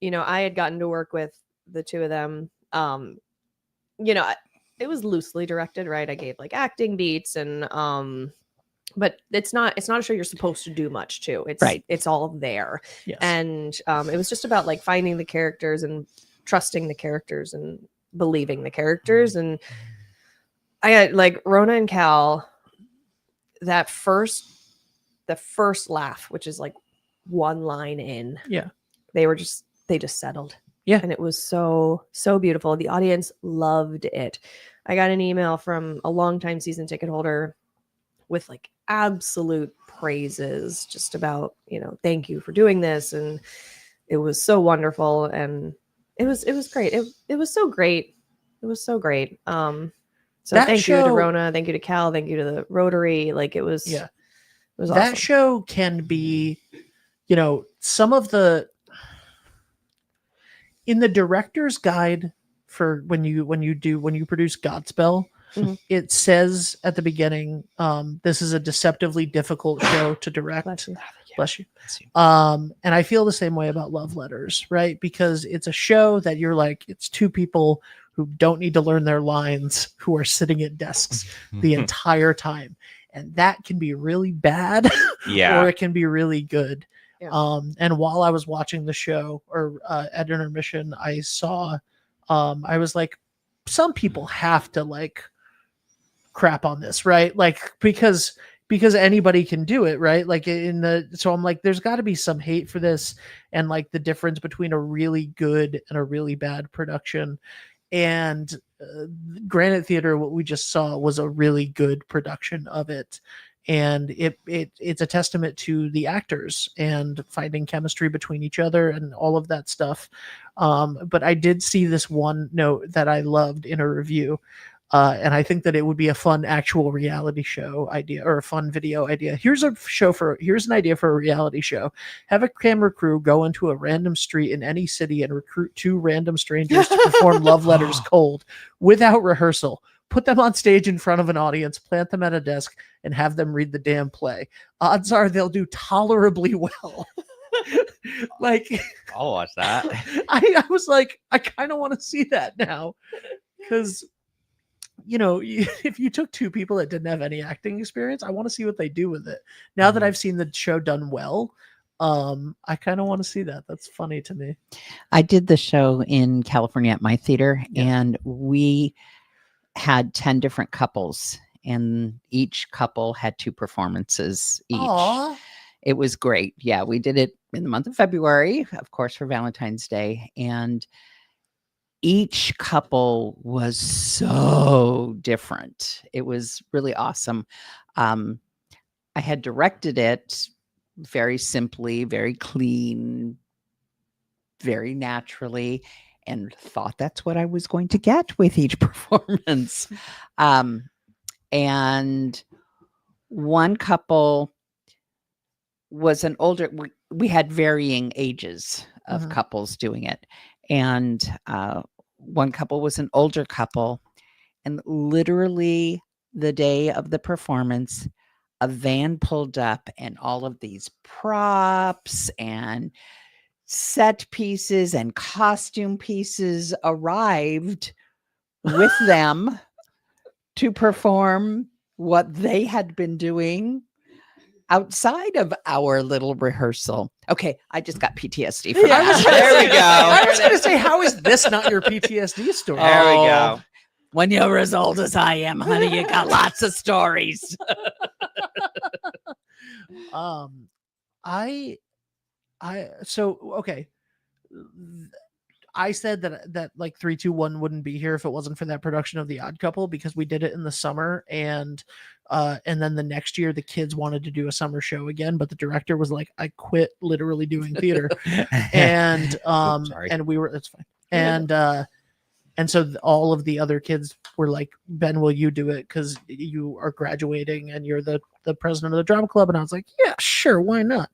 I had gotten to work with the two of them. It was loosely directed, right? I gave like acting beats and but it's not a show you're supposed to do much to. It's Right. It's all there. Yes. And it was just about like finding the characters and trusting the characters and believing the characters. And I had like Rona and Cal, the first laugh, which is like one line in. Yeah. They just settled. Yeah. And it was so beautiful. The audience loved it. I got an email from a longtime season ticket holder with like absolute praises just about, thank you for doing this. And it was so wonderful. And it was great. It was so great. It was so great. So That thank you to show- Rona, thank you to Cal, thank you to the Rotary. Like it was, Yeah. it was That awesome. show can be, some of the in the director's guide for when you produce Godspell, Mhm. it says at the beginning, this is a deceptively difficult show to direct. Bless you. Bless you. Bless you. And I feel the same way about Love Letters, right? Because it's a show that you're like, it's two people who don't need to learn their lines, who are sitting at desks the entire time. And that can be really bad Yeah. or it can be really good. Yeah. And while I was watching the show or at intermission, I saw, I was like, some people have to like crap on this, right? Like, because anybody can do it, right? Like so I'm like, there's got to be some hate for this and like the difference between a really good and a really bad production. And Granite Theater, what we just saw was a really good production of it. And it's a testament to the actors and finding chemistry between each other and all of that stuff. But I did see this one note that I loved in a review. And I think that it would be a fun actual reality show idea or a fun video idea. Here's an idea for a reality show. Have a camera crew go into a random street in any city and recruit two random strangers to perform love letters cold without rehearsal. Put them on stage in front of an audience, plant them at a desk, and have them read the damn play. Odds are they'll do tolerably well. Like, I'll watch that. I was like, I kind of want to see that now because, if you took two people that didn't have any acting experience, I want to see what they do with it. Now that I've seen the show done well, I kind of want to see that. That's funny to me. I did the show in California at my theater, Yeah. and we had 10 different couples, and each couple had 2 performances each. Aw. It was great. Yeah, we did it in the month of February, of course, for Valentine's Day. And each couple was so different. It was really awesome. I had directed it very simply, very clean, very naturally, and thought that's what I was going to get with each performance. And one couple was an older, we had varying ages of Mhm. couples doing it. And one couple was an older couple. And literally the day of the performance, a van pulled up and all of these props and set pieces and costume pieces arrived with them to perform what they had been doing outside of our little rehearsal. Okay, I just got PTSD from I was that. gonna There we say- go. I was going to say, how is this not your PTSD story? There we Oh. go. When you're as old as I am, honey, you got lots of stories. Okay. I said that like 3-2-1 wouldn't be here if it wasn't for that production of The Odd Couple because we did it in the summer and then the next year the kids wanted to do a summer show again, but the director was like, I quit literally doing theater. And sorry. and we were, it's fine. And And so all of the other kids were like, Ben, will you do it? Because you are graduating and you're the president of the drama club. And I was like, yeah, sure, why not?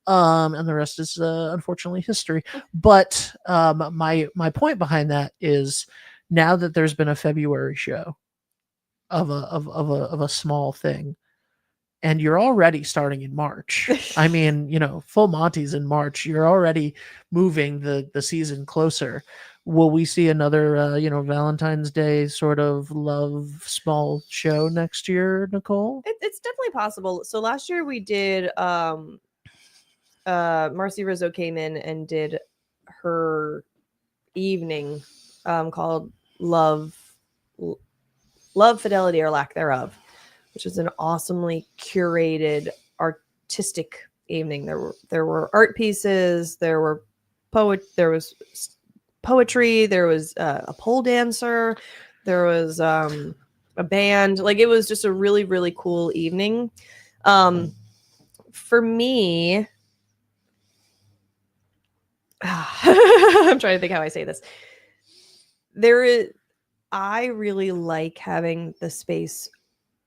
And the rest is unfortunately history. But my point behind that is now that there's been a February show of a small thing, and you're already starting in March. I mean, full Monty's in March. You're already moving the season closer. Will we see another, Valentine's Day sort of love small show next year, Nicole? It's definitely possible. So last year we did Marcy Rizzo came in and did her evening called Love, Fidelity, or Lack Thereof, which is an awesomely curated artistic evening. There were art pieces, there was poetry, there was a pole dancer, there was a band. Like, it was just a really, really cool evening. For me, I'm trying to think how I say this. I really like having the space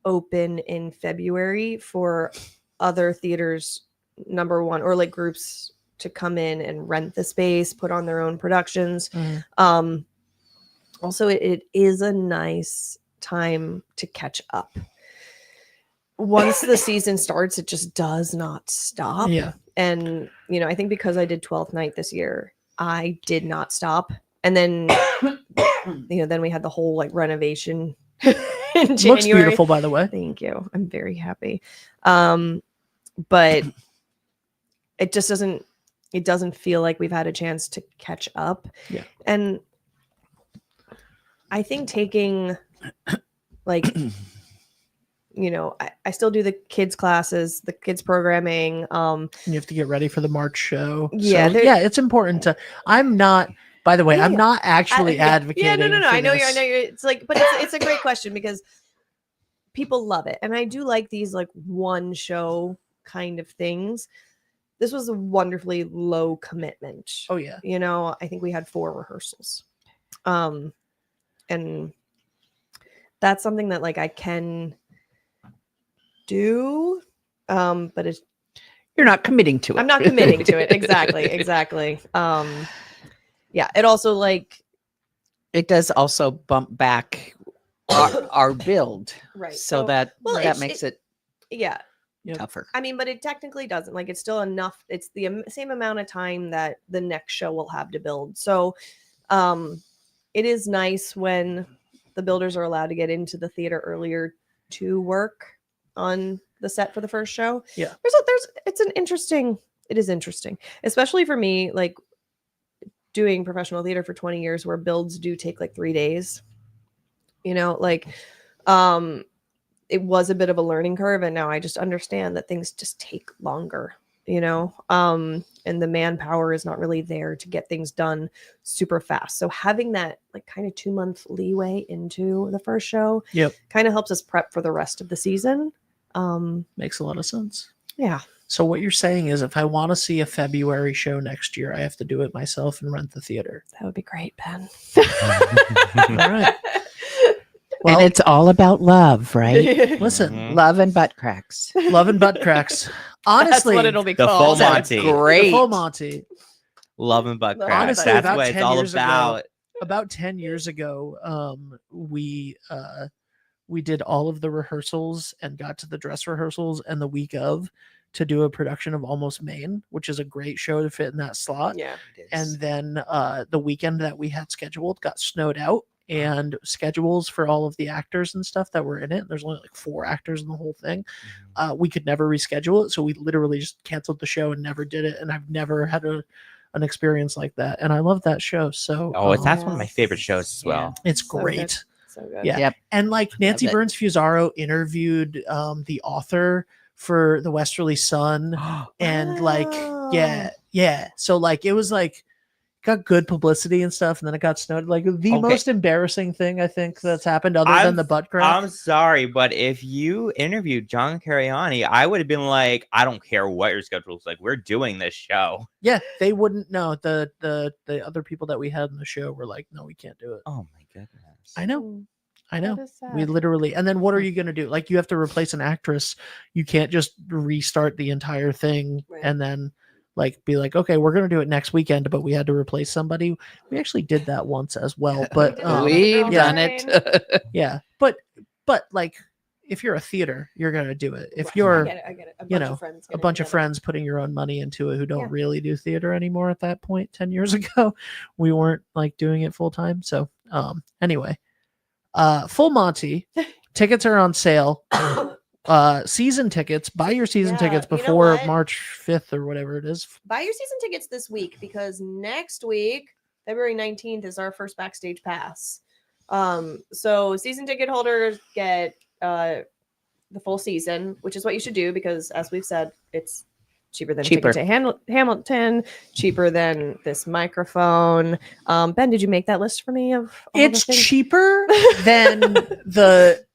open in February for other theaters, number one, or like groups to come in and rent the space, put on their own productions. Also, it is a nice time to catch up. Once the season starts, it just does not stop. Yeah. And, I think because I did 12th Night this year, I did not stop. And then, then we had the whole like renovation in January. Looks beautiful, by the way. Thank you. I'm very happy. But it just doesn't feel like we've had a chance to catch up. Yeah. And I think taking like, I still do the kids classes, the kids programming. You have to get ready for the March show. Yeah. So, it's important to, I'm not, by the way, Yeah, I'm not actually advocating. Yeah, no. for I know this. you're, it's like, but it's a great question because people love it. And I do like these like one show kind of things. This was a wonderfully low commitment. Oh yeah. I think we had 4 rehearsals. And that's something that like I can do. But You're not committing to it. I'm not committing to it. Exactly. Yeah. It also like, it does also bump back our build. right. So that makes it yeah. tougher. I mean, but it technically doesn't. Like, it's still enough. It's the same amount of time that the next show will have to build. So it is nice when the builders are allowed to get into the theater earlier to work on the set for the first show. Yeah. It is interesting, especially for me, like doing professional theater for 20 years where builds do take like 3 days, it was a bit of a learning curve. And now I just understand that things just take longer, and the manpower is not really there to get things done super fast. So having that like kind of 2-month leeway into the first show kind of helps us prep for the rest of the season. Makes a lot of sense. Yeah. So what you're saying is if I want to see a February show next year, I have to do it myself and rent the theater. That would be great, Ben. All right. Well, and it's all about love, right? listen, Love and butt cracks. love and butt cracks. Honestly, That's what it'll be The called. full That's Monty. great. the full Monty. Love and butt cracks. Honestly, That's about what it's 10 all years ago- about. About 10 years ago, we did all of the rehearsals and got to the dress rehearsals and the week of to do a production of Almost Maine, which is a great show to fit in that slot. Yeah. And then the weekend that we had scheduled got snowed out, and schedules for all of the actors and stuff that were in it, there's only like 4 actors in the whole thing, we could never reschedule it, so we literally just canceled the show and never did it. And I've never had an experience like that, and I love that show. So That's one of my favorite shows as well. it's So great. good. So good. Yeah. Yep. And like Nancy it. Burns Fusaro interviewed the author for the Westerly Sun, and like Wow. yeah. So like it was like got good publicity and stuff, and then it got snowed. Like the Okay. most embarrassing thing I think that's happened, other than the butt crack. I'm sorry, but if you interviewed John Cariani, I would have been like, I don't care what your schedule is like. We're doing this show. Yeah, they wouldn't know. The other people that we had in the show were like, no, we can't do it. Oh my goodness. I know. Mm, I know. that is We sad. literally, and then what are you going to do? Like, you have to replace an actress. You can't just restart the entire thing Right. and then like be like, okay, we're going to do it next weekend, but we had to replace somebody. We actually did that once as well, but did that. We've Yeah. done it. yeah, but like if you're a theater, you're going to do it. If Right, you're I get it. you know, friends a bunch of friends putting your own money into it who don't Yeah. really do theater anymore at that point 10 years ago, we weren't like doing it full time. So anyway, Full Monty tickets are on sale. Season tickets, buy your season Yeah, tickets you know before what? March 5th or whatever it is. Buy your season tickets this week because next week, February 19th, is our first backstage pass. So season ticket holders get the full season, which is what you should do because, as we've said, it's cheaper than Cheaper. ticket to Hamilton, cheaper than this microphone. Ben, did you make that list for me of all It's the things? cheaper than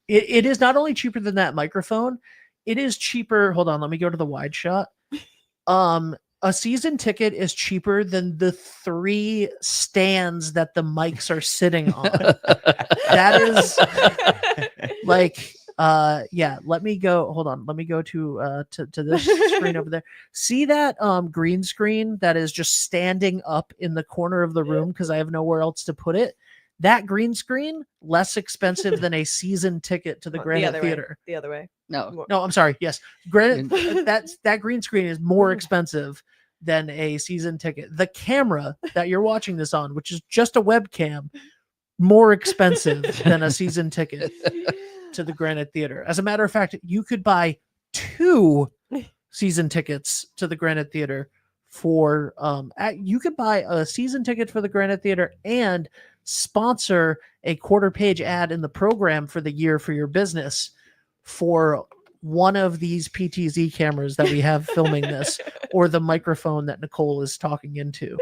it is not only cheaper than that microphone, it is cheaper. Hold on, let me go to the wide shot. A season ticket is cheaper than the 3 stands that the mics are sitting on. That is like yeah, let me go. Hold on. Let me go to this screen over there. See that green screen that is just standing up in the corner of the room because I have nowhere else to put it. That green screen less expensive than a season ticket to the Granite other Theater. Way. The other way. No. No, I'm sorry. Yes, Granite. that green screen is more expensive than a season ticket. The camera that you're watching this on, which is just a webcam, more expensive than a season ticket to the Granite Theater. As a matter of fact, you could buy 2 season tickets to the Granite Theater for you could buy a season ticket for the Granite Theater and sponsor a quarter-page ad in the program for the year for your business for one of these PTZ cameras that we have filming this or the microphone that Nicole is talking into.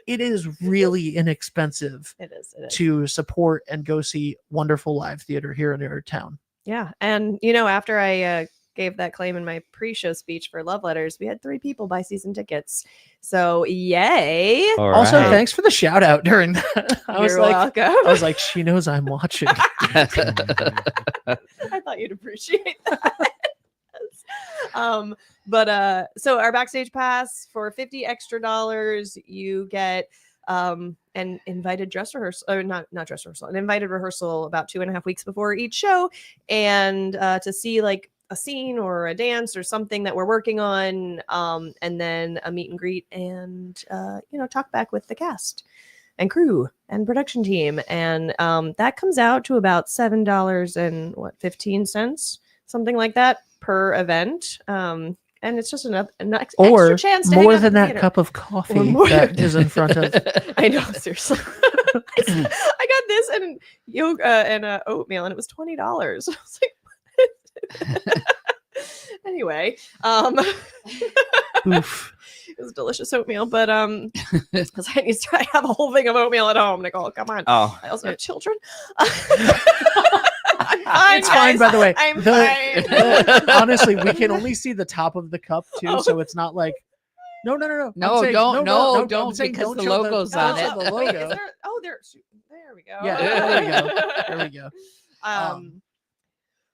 It is really inexpensive It is. to support and go see wonderful live theater here in our town. Yeah. And, after I gave that claim in my pre-show speech for Love Letters, we had 3 people buy season tickets. So, yay. All Also, right. thanks for the shout out during that. I was welcome. I was like, she knows I'm watching. I thought you'd appreciate that. So our backstage pass for $50 extra, you get an invited dress rehearsal, or not dress rehearsal, an invited rehearsal about 2.5 weeks before each show, and to see like a scene or a dance or something that we're working on, and then a meet and greet and talk back with the cast and crew and production team, and that comes out to about $7.15, something like that per event. And it's just an Or extra chance to more hang out at than the that theater. of coffee more- that is in front of. I know, seriously. I got this and yoga and oatmeal, and it was $20. I was like, anyway, Oof. it was delicious oatmeal, but because I need to have a whole thing of oatmeal at home. Nicole, come on. Oh, I also have children. I'm fine, It's fine, guys. by the way. I'm fine. Honestly, we can only see the top of the cup too, Oh. so it's not like. No. I'm No, saying- don't, I'm don't, saying because don't the show logo's don't on show it. The Wait, logo. is there? Oh, there we go. Yeah, there we go. There we go.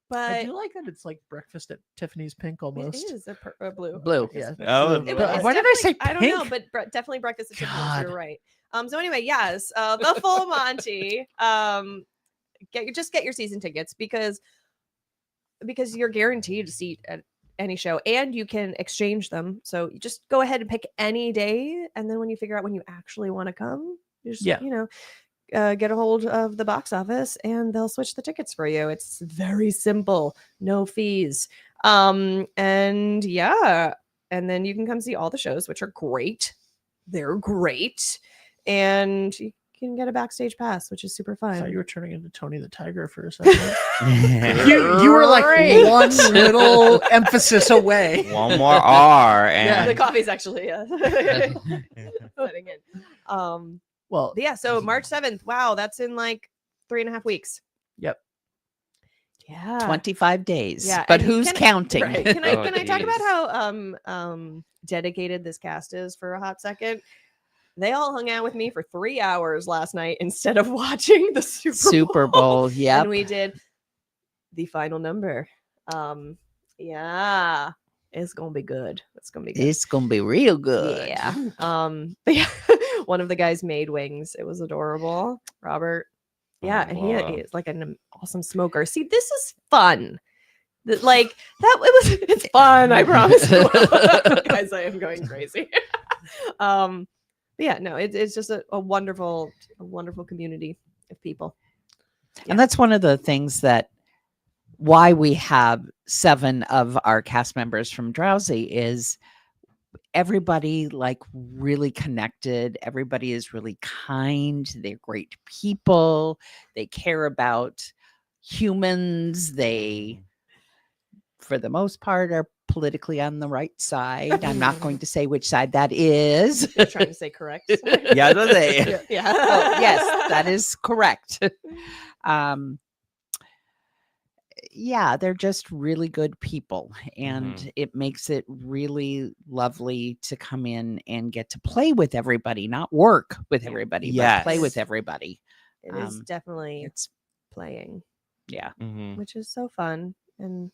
But I do like that it's like breakfast at Tiffany's Pink almost. it is a blue. Blue. Yeah. Oh, It But was why did I say definitely- I don't know, pink? but definitely breakfast at Tiffany's. God. You're right. So anyway, yes, the full Monty. Get your season tickets because you're guaranteed a seat at any show, and you can exchange them. So you just go ahead and pick any day, and then when you figure out when you actually want to come, you just get a hold of the box office, and they'll switch the tickets for you. It's very simple, no fees. And yeah, and then you can come see all the shows, which are great. They're great, and you can get a backstage pass, which is super I fun. thought you were turning into Tony the Tiger for a second. you were like Great. one little emphasis away. one more R Yeah. The and coffee's actually setting in. Well, But yeah, so March 7th. Wow, that's in like 3.5 weeks. yep. Yeah. 25 days. Yeah, But and who's can I- counting? Right. Can I Oh, can I talk about geez. how dedicated this cast is for a hot second? They all hung out with me for 3 hours last night instead of watching the Super Bowl. Yeah. And we did the final number. Yeah, it's gonna be good. It's gonna be good. It's going to be real good. Yeah. But yeah, one of the guys made wings. It was adorable. Robert. Yeah, Oh, and wow. he is like an awesome smoker. See, this is fun. Like that it was it's fun, I promise. Guys, I am going crazy. But yeah, no, it's just a wonderful community of people. And that's one of the things that why we have 7 of our cast members from Drowsy is everybody like really connected. Everybody is really kind. They're great people. They care about humans. They, for the most part, are politically on the right side. I'm not going to say which side that is. You're trying to say correct. Yeah, I was gonna say. Yeah. Oh, yes, that is correct. Yeah, they're just really good people, and it makes it really lovely to come in and get to play with everybody, not work with everybody, but play with Yes. everybody. It is definitely It's playing, yeah. Mhm. which is so fun and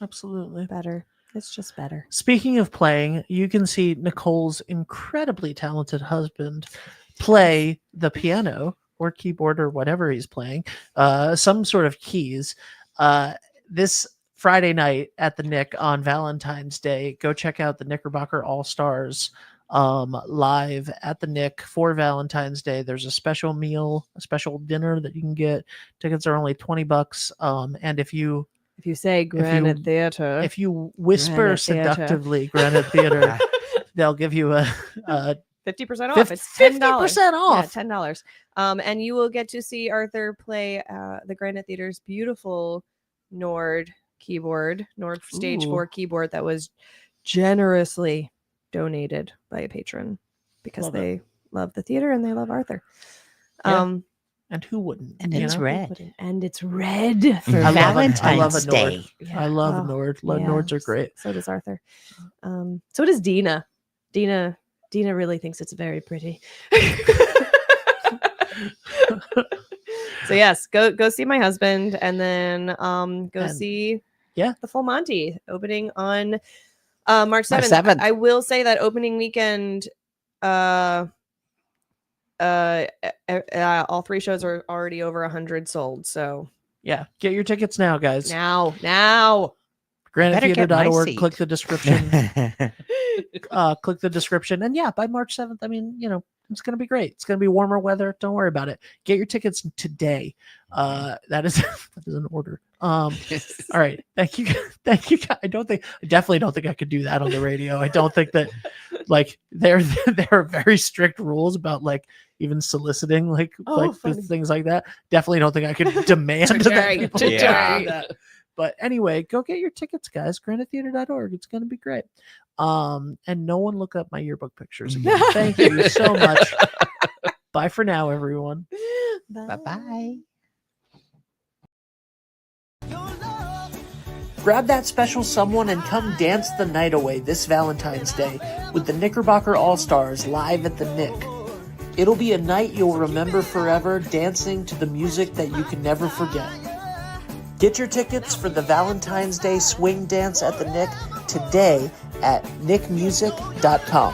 Absolutely. better. It's just better. Speaking of playing, you can see Nicole's incredibly talented husband play the piano or keyboard or whatever he's playing, some sort of keys. This Friday night at the Nick on Valentine's Day, go check out the Knickerbocker All Stars live at the Nick for Valentine's Day. There's a special meal, a special dinner that you can get. Tickets are only $20. And if you say Granite you- Theater, if you whisper Granite Theater. seductively Granite Theater, they'll give you a 50% off. It's $10. 50% off. Yeah, $10. And you will get to see Arthur play the Granite Theater's beautiful Nord Stage Ooh. 4 keyboard that was generously donated by a patron because Love it. they love the theater and they love Arthur. Yeah. And who wouldn't? And you it's know? red And it's red for I love a Valentine's Nord. Day. Yeah. I love Oh, Nord. yeah. Nords are great. So does Arthur. So does Dina. Dina really thinks it's very pretty. So yes, go see my husband, and then see the Full Monty opening on March 7th. I will say that opening weekend, all 3 shows are already over 100 sold. So Yeah, get your tickets now, guys. now. Better get my GraniteTheater.org. seat. Click the description. Click the description, and yeah, by March 7th, I mean, it's going to be great. It's going to be warmer weather. Don't worry about it. Get your tickets today. That is an order. All right. Thank you. Thank you. I definitely don't think I could do that on the radio. I don't think that like there are very strict rules about like even soliciting funny. things like that. Definitely don't think I could demand that Jerry. people Yeah. do that. But anyway, go get your tickets, guys. GraniteTheater.org. It's going to be great. And no one look up my yearbook pictures again. Thank you so much. Bye for now, everyone. Bye-bye. Grab that special someone and come dance the night away this Valentine's Day with the Knickerbocker All-Stars live at the Nick. It'll be a night you'll remember forever, dancing to the music that you can never forget. Get your tickets for the Valentine's Day swing dance at the Nick today at nickmusic.com.